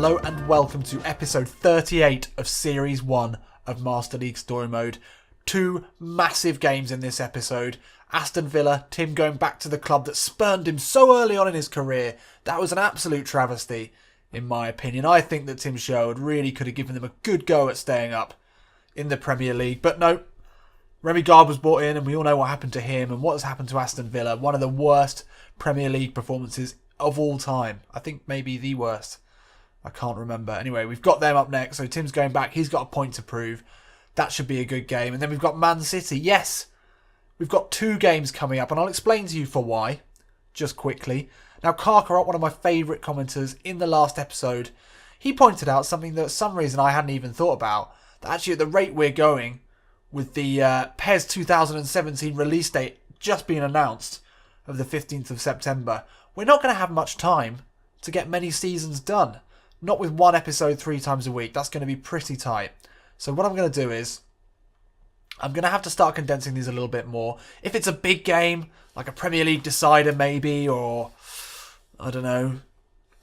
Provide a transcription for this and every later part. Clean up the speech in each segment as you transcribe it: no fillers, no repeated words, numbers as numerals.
Hello and welcome to episode 38 of Series 1 of Master League Story Mode. Two massive games in this episode. Aston Villa, Tim going back to the club that spurned him so early on in his career. That was an absolute travesty, in my opinion. I think that Tim Sherwood really could have given them a good go at staying up in the Premier League. But no, Remy Gard was brought in and we all know what happened to him and what has happened to Aston Villa. One of the worst Premier League performances of all time. I think maybe the worst. I can't remember. Anyway, we've got them up next. So Tim's going back. He's got a point to prove. That should be a good game. And then we've got Man City. Yes, we've got two games coming up. And I'll explain to you for why, just quickly. Now, Carcarot, one of my favourite commenters in the last episode, he pointed out something that for some reason I hadn't even thought about. That actually at the rate we're going, with the PES 2017 release date just being announced of the 15th of September, we're not going to have much time to get many seasons done. Not with one episode 3 times a week. That's going to be pretty tight. So what I'm going to do is, I'm going to have to start condensing these a little bit more. If it's a big game, like a Premier League decider maybe, or, I don't know,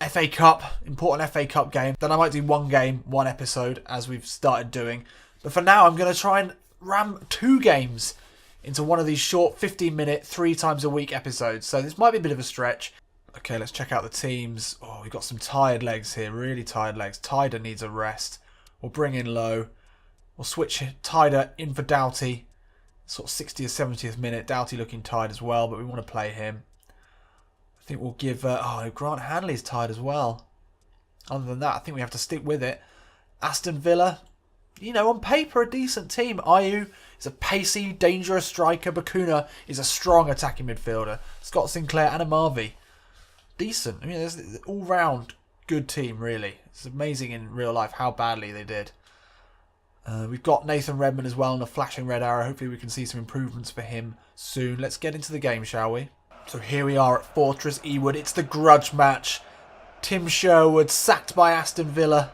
FA Cup, important FA Cup game, then I might do one game, one episode, as we've started doing. But for now, I'm going to try and ram 2 games into one of these short 15-minute, 3 times a week episodes. So this might be a bit of a stretch. Okay, let's check out the teams. Oh, we've got some tired legs here. Really tired legs. Tyder needs a rest. We'll bring in Lowe. We'll switch Tyder in for Doughty. Sort of 60th, 70th minute. Doughty looking tired as well, but we want to play him. I think we'll give... Grant Hanley's tired as well. Other than that, I think we have to stick with it. Aston Villa, you know, on paper, a decent team. Ayew is a pacey, dangerous striker. Bakuna is a strong attacking midfielder. Scott Sinclair and Amavi. Decent. I mean, there's an all-round good team, really. It's amazing in real life how badly they did. We've got Nathan Redmond as well on a flashing red arrow. Hopefully we can see some improvements for him soon. Let's get into the game, shall we? So here we are at Fortress Ewood. It's the grudge match. Tim Sherwood sacked by Aston Villa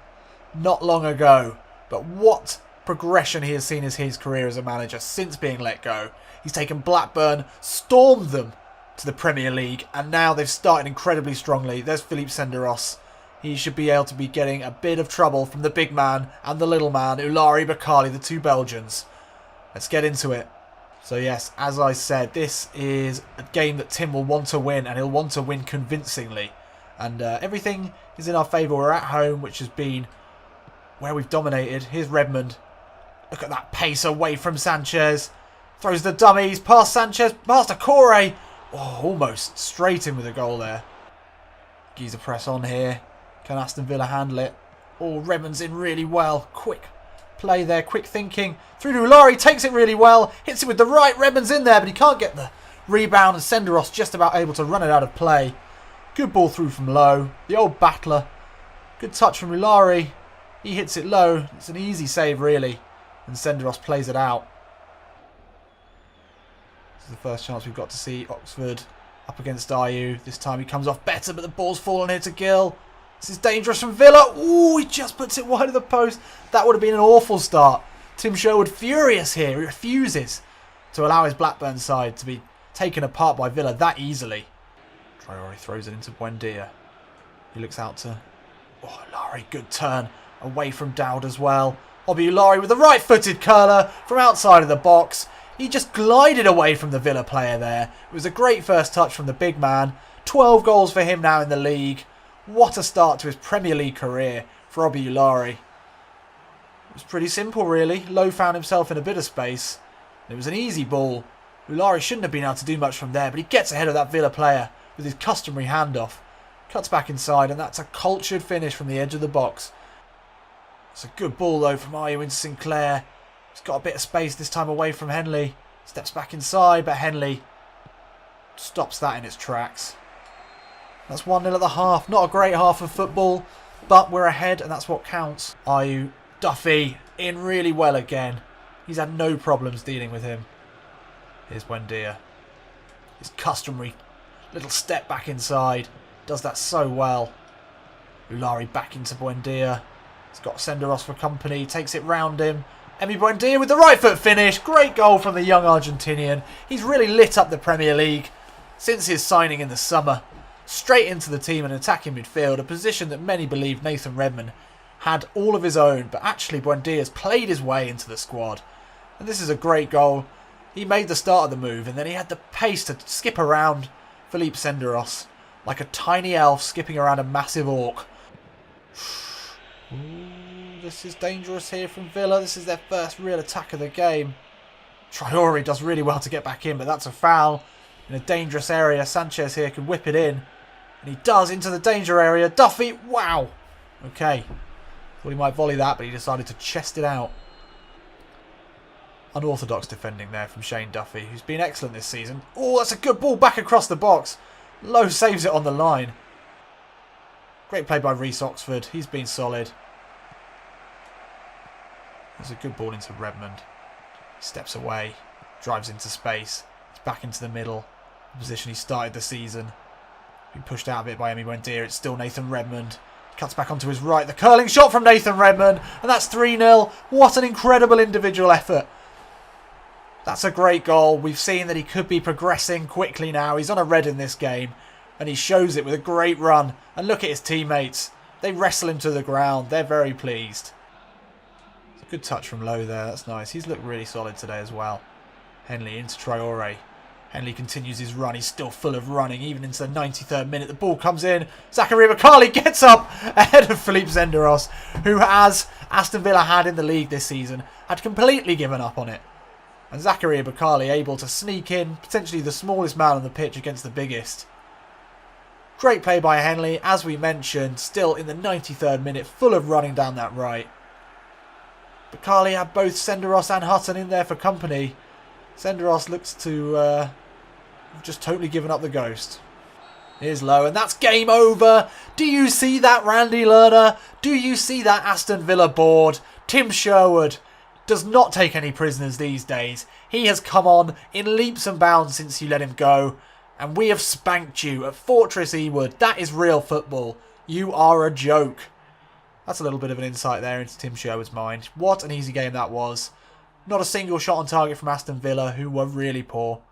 not long ago. But what progression he has seen in his career as a manager since being let go. He's taken Blackburn, stormed them to the Premier League, and now they've started incredibly strongly. There's Philippe Senderos. He should be able to be getting a bit of trouble from the big man and the little man, Ulari Bakali, the 2 Belgians. Let's get into it. So yes, as I said, this is a game that Tim will want to win, and he'll want to win convincingly. And everything is in our favour. We're at home, which has been where we've dominated. Here's Redmond. Look at that pace away from Sanchez. Throws the dummies past Sanchez, past Akore. Oh, almost straight in with a goal there. Giza press on here. Can Aston Villa handle it? Oh, Redmond's in really well. Quick play there, quick thinking. Through to Ulari, takes it really well. Hits it with the right. Redmond's in there, but he can't get the rebound. And Senderos just about able to run it out of play. Good ball through from Lowe. The old battler. Good touch from Ulari. He hits it low. It's an easy save, really. And Senderos plays it out. This is the first chance we've got to see Oxford up against Ayew. This time he comes off better, but the ball's fallen here to Gill. This is dangerous from Villa. Ooh, he just puts it wide of the post. That would have been an awful start. Tim Sherwood furious here. He refuses to allow his Blackburn side to be taken apart by Villa that easily. Traore throws it into Buendia. He looks out to... Oh, Ulari, good turn away from Dowd as well. Obi Ulari with the right-footed curler from outside of the box. He just glided away from the Villa player there. It was a great first touch from the big man. 12 goals for him now in the league. What a start to his Premier League career for Obi Ulari. It was pretty simple, really. Lowe found himself in a bit of space. It was an easy ball. Ulari shouldn't have been able to do much from there, but he gets ahead of that Villa player with his customary handoff. Cuts back inside, and that's a cultured finish from the edge of the box. It's a good ball, though, from Ayew into Sinclair. He's got a bit of space this time away from Henley. Steps back inside, but Henley stops that in its tracks. That's 1-0 at the half. Not a great half of football, but we're ahead, and that's what counts. Ayew, Duffy, in really well again. He's had no problems dealing with him. Here's Buendia. His customary little step back inside. Does that so well. Ulari back into Buendia. He's got Senderos for company. Takes it round him. Emi Buendia with the right foot finish. Great goal from the young Argentinian. He's really lit up the Premier League since his signing in the summer. straight into the team and attacking midfield, a position that many believe Nathan Redmond had all of his own, but actually Buendia's played his way into the squad. And this is a great goal. He made the start of the move, and then he had the pace to skip around Philippe Senderos like a tiny elf skipping around a massive orc. Ooh, this is dangerous here from Villa. This is their first real attack of the game. Traore does really well to get back in, but that's a foul in a dangerous area. Sanchez here can whip it in, and he does into the danger area. Duffy, wow. Okay, thought he might volley that, but he decided to chest it out. Unorthodox defending there from Shane Duffy, who's been excellent this season. Oh, that's a good ball back across the box. Lowe saves it on the line. Great play by Reece Oxford. He's been solid. There's a good ball into Redmond. Steps away. Drives into space. It's back into the middle. The position he started the season. Been pushed out a bit by Emi Buendia. It's still Nathan Redmond. Cuts back onto his right. The curling shot from Nathan Redmond. And that's 3-0. What an incredible individual effort. That's a great goal. We've seen that he could be progressing quickly now. He's on a red in this game. And he shows it with a great run. And look at his teammates. They wrestle him to the ground. They're very pleased. It's a good touch from Lowe there. That's nice. He's looked really solid today as well. Henley into Traore. Henley continues his run. He's still full of running. Even into the 93rd minute. The ball comes in. Zachary Bakali gets up ahead of Philippe Senderos, who, as Aston Villa had in the league this season, had completely given up on it. And Zachary Bakali able to sneak in, potentially the smallest man on the pitch against the biggest. Great play by Henley, as we mentioned, still in the 93rd minute, full of running down that right. Bakali had both Senderos and Hutton in there for company. Senderos looks to have just totally given up the ghost. Here's Lowe, and that's game over. Do you see that, Randy Lerner? Do you see that Aston Villa board? Tim Sherwood does not take any prisoners these days. He has come on in leaps and bounds since you let him go. And we have spanked you at Fortress Ewood. That is real football. You are a joke. That's a little bit of an insight there into Tim Sherwood's mind. What an easy game that was. Not a single shot on target from Aston Villa, who were really poor.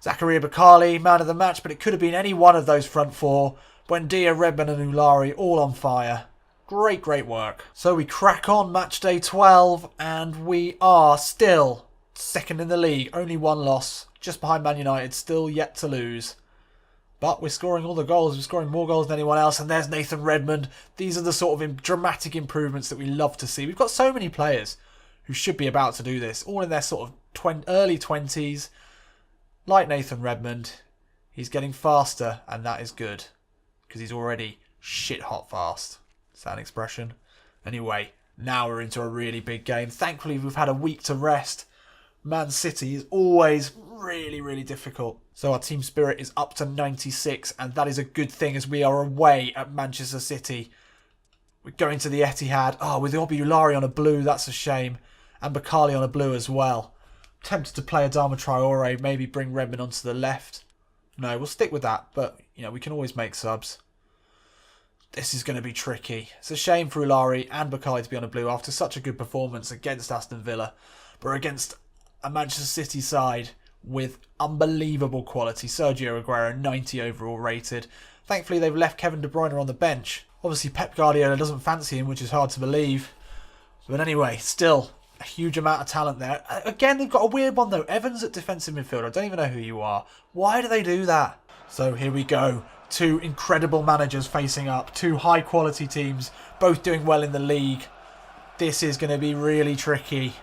Zachary Bakali, man of the match, but it could have been any one of those front four. Buendia, Redmond and Ulari all on fire. Great, great work. So we crack on match day 12 and we are still second in the league. Only one loss. Just behind Man United. Still yet to lose. But we're scoring all the goals. We're scoring more goals than anyone else. And there's Nathan Redmond. These are the sort of dramatic improvements that we love to see. We've got so many players who should be about to do this. All in their sort of early 20s. Like Nathan Redmond. He's getting faster and that is good. Because he's already shit hot fast. Is that an expression? Anyway, now we're into a really big game. Thankfully, we've had a week to rest. Man City is always really, really difficult. So our team spirit is up to 96, and that is a good thing as we are away at Manchester City. We're going to the Etihad. Oh, with Obi Ulari on a blue, that's a shame. And Bakali on a blue as well. Tempted to play Adama Traore, maybe bring Redmond onto the left. No, we'll stick with that, but you know we can always make subs. This is going to be tricky. It's a shame for Ulari and Bakali to be on a blue after such a good performance against Aston Villa. But against a Manchester City side with unbelievable quality. Sergio Aguero, 90 overall rated. Thankfully, they've left Kevin De Bruyne on the bench. Obviously, Pep Guardiola doesn't fancy him, which is hard to believe. But anyway, still a huge amount of talent there. Again, they've got a weird one, though. Evans at defensive midfielder. I don't even know who you are. Why do they do that? So here we go. Two incredible managers facing up. Two high-quality teams, both doing well in the league. This is going to be really tricky.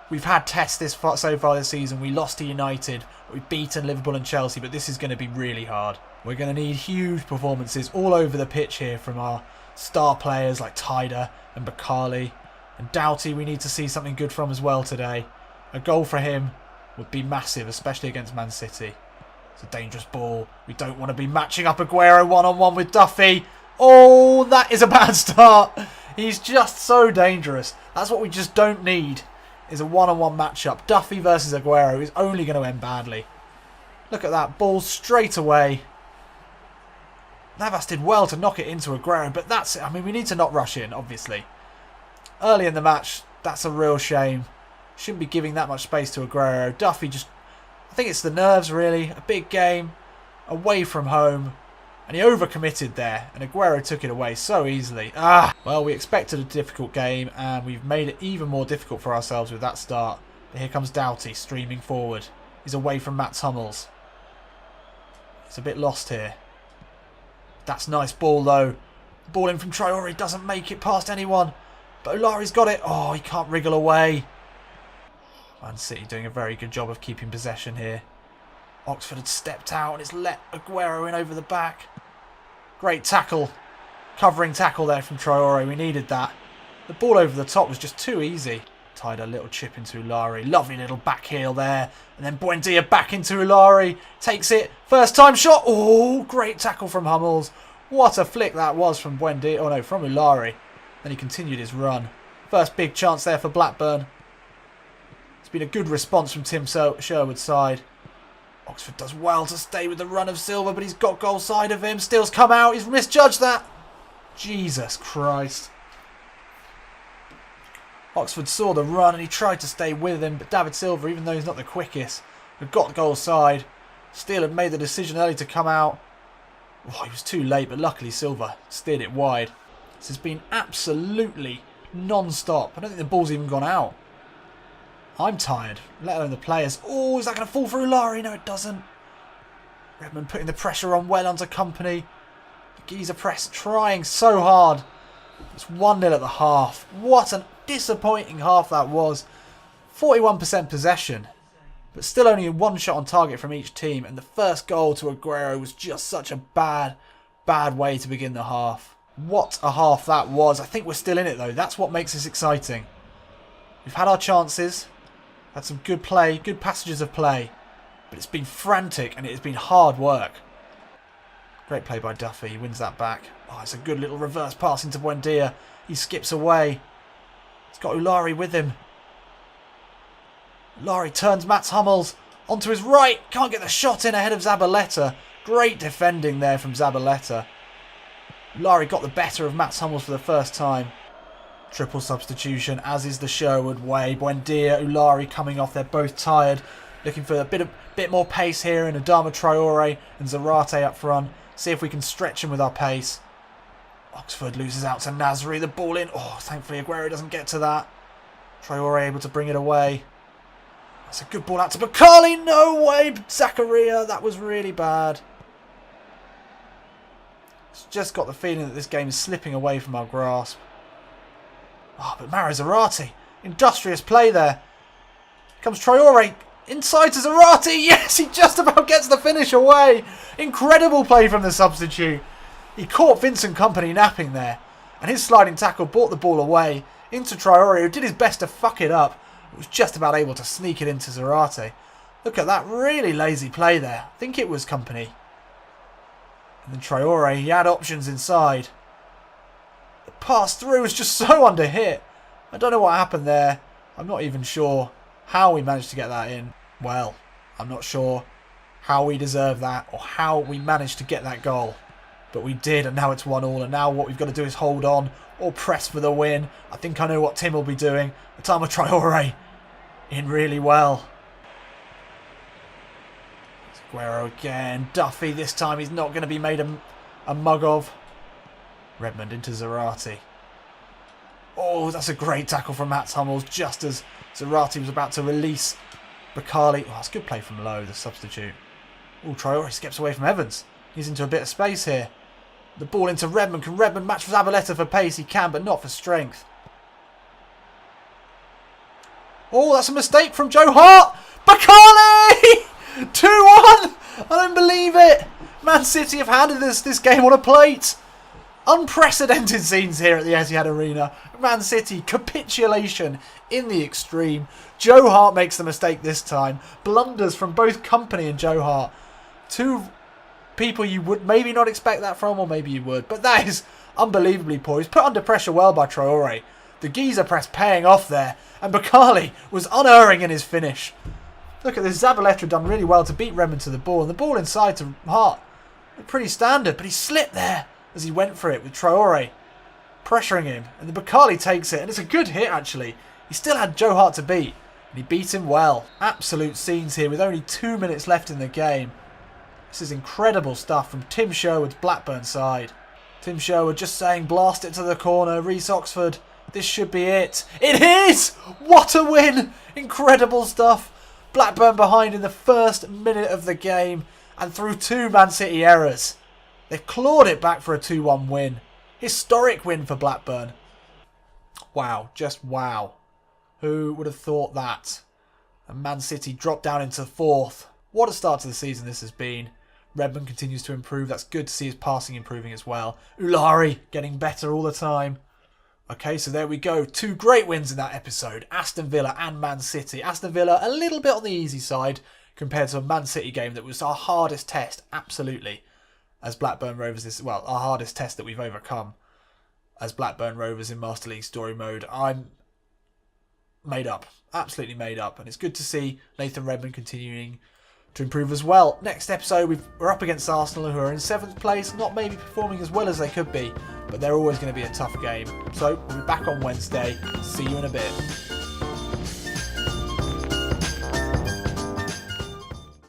We've had tests so far this season. We lost to United. We've beaten Liverpool and Chelsea, but this is going to be really hard. We're going to need huge performances all over the pitch here from our star players like Tyder and Bakali. And Doughty we need to see something good from as well today. A goal for him would be massive, especially against Man City. It's a dangerous ball. We don't want to be matching up Aguero one-on-one with Duffy. Oh, that is a bad start. He's just so dangerous. That's what we just don't need, is a one-on-one matchup. Duffy versus Aguero is only going to end badly. Look at that. Ball straight away. Navas did well to knock it into Aguero, but that's it. I mean, we need to not rush in, obviously. Early in the match, that's a real shame. Shouldn't be giving that much space to Aguero. Duffy just... I think it's the nerves, really. A big game. away from home. And he overcommitted there, and Aguero took it away so easily. Well, we expected a difficult game, and we've made it even more difficult for ourselves with that start. But here comes Doughty streaming forward. He's away from Mats Hummels. He's a bit lost here. That's nice ball, though. The ball in from Traore doesn't make it past anyone. But Olari's got it. Oh, he can't wriggle away. Man City doing a very good job of keeping possession here. Oxford had stepped out and it's let Aguero in over the back. Great tackle. Covering tackle there from Traore. We needed that. The ball over the top was just too easy. Tied a little chip into Ulari. Lovely little back heel there. And then Buendia back into Ulari. Takes it. First time shot. Oh, great tackle from Hummels. What a flick that was from Buendia. Oh no, from Ulari. Then he continued his run. First big chance there for Blackburn. It's been a good response from Tim Sherwood's side. Oxford does well to stay with the run of Silva, but he's got goal side of him. Still's come out. He's misjudged that. Jesus Christ. Oxford saw the run and he tried to stay with him, but David Silva, even though he's not the quickest, had got goal side. Steele had made the decision early to come out. Oh, he was too late, but luckily Silva steered it wide. This has been absolutely non-stop. I don't think the ball's even gone out. I'm tired, let alone the players. Oh, is that going to fall for Ulari? No, it doesn't. Redmond putting the pressure on well onto Company. The Geezer press trying so hard. It's 1-0 at the half. What an disappointing half that was. 41% possession, but still only one shot on target from each team. And the first goal to Aguero was just such a bad way to begin the half. What a half that was. I think we're still in it though. That's what makes this exciting. We've had our chances. Had some good play, good passages of play. But it's been frantic and it has been hard work. Great play by Duffy. He wins that back. Oh, it's a good little reverse pass into Buendia. He skips away. He's got Ulari with him. Ulari turns Mats Hummels onto his right. Can't get the shot in ahead of Zabaleta. Great defending there from Zabaleta. Ulari got the better of Mats Hummels for the first time. Triple substitution, as is the Sherwood way. Buendia, Ulari coming off. They're both tired. Looking for a bit more pace here in Adama Traore and Zarate up front. See if we can stretch him with our pace. Oxford loses out to Nasri. The ball in. Oh, thankfully Aguero doesn't get to that. Traore able to bring it away. That's a good ball out to Bakali. No way, Zakaria. That was really bad. It's just got the feeling that this game is slipping away from our grasp. Oh, but Mario Zarate. Industrious play there. Comes Traore. Inside to Zarate. Yes, he just about gets the finish away. Incredible play from the substitute. He caught Vincent Kompany napping there. And his sliding tackle brought the ball away into Traore, who did his best to fuck it up. He was just about able to sneak it into Zarate. Look at that really lazy play there. I think it was Kompany. And then Traore, he had options inside. The pass through was just so under hit. I don't know what happened there. I'm not even sure how we managed to get that in. Well, I'm not sure how we deserve that or how we managed to get that goal. But we did, and now it's 1-1. And now what we've got to do is hold on or press for the win. I think I know what Tim will be doing. Adama Traore in really well. It's Aguero again. Duffy this time. He's not going to be made a mug of. Redmond into Zarate. Oh, that's a great tackle from Mats Hummels just as Zarate was about to release Bakali. Oh, that's a good play from Lowe, the substitute. Oh, Traore skips away from Evans. He's into a bit of space here. The ball into Redmond. Can Redmond match Zabaleta for pace? He can, but not for strength. Oh, that's a mistake from Joe Hart. Bakali! 2-1! I don't believe it. Man City have handed us this game on a plate. Unprecedented scenes here at the Etihad Arena. Man City, capitulation in the extreme. Joe Hart makes the mistake this time. Blunders from both Kompany and Joe Hart. Two people you would maybe not expect that from, or maybe you would. But that is unbelievably poor. He's put under pressure well by Traore. The Geezer press paying off there. And Bakali was unerring in his finish. Look at this. Zabaleta done really well to beat Redmond to the ball. And the ball inside to Hart. Pretty standard, but he slipped there as he went for it with Traore pressuring him. And the Bakali takes it. And it's a good hit, actually. He still had Joe Hart to beat. And he beat him well. Absolute scenes here with only 2 minutes left in the game. This is incredible stuff from Tim Sherwood's Blackburn side. Tim Sherwood just saying blast it to the corner. Reece Oxford, this should be it. It is! What a win! Incredible stuff. Blackburn behind in the first minute of the game and through 2 Man City errors. They've clawed it back for a 2-1 win. Historic win for Blackburn. Wow, just wow. Who would have thought that? And Man City dropped down into 4th. What a start to the season this has been. Redmond continues to improve. That's good to see his passing improving as well. Ulari getting better all the time. Okay, so there we go. 2 great wins in that episode. Aston Villa and Man City. Aston Villa a little bit on the easy side compared to a Man City game that was our hardest test, absolutely, as Blackburn Rovers. Well, our hardest test that we've overcome as Blackburn Rovers in Master League Story Mode. I'm made up. Absolutely made up. And it's good to see Nathan Redmond continuing to improve as well. Next episode, we're up against Arsenal, who are in 7th place, not maybe performing as well as they could be, but they're always going to be a tough game. So we'll be back on Wednesday. See you in a bit.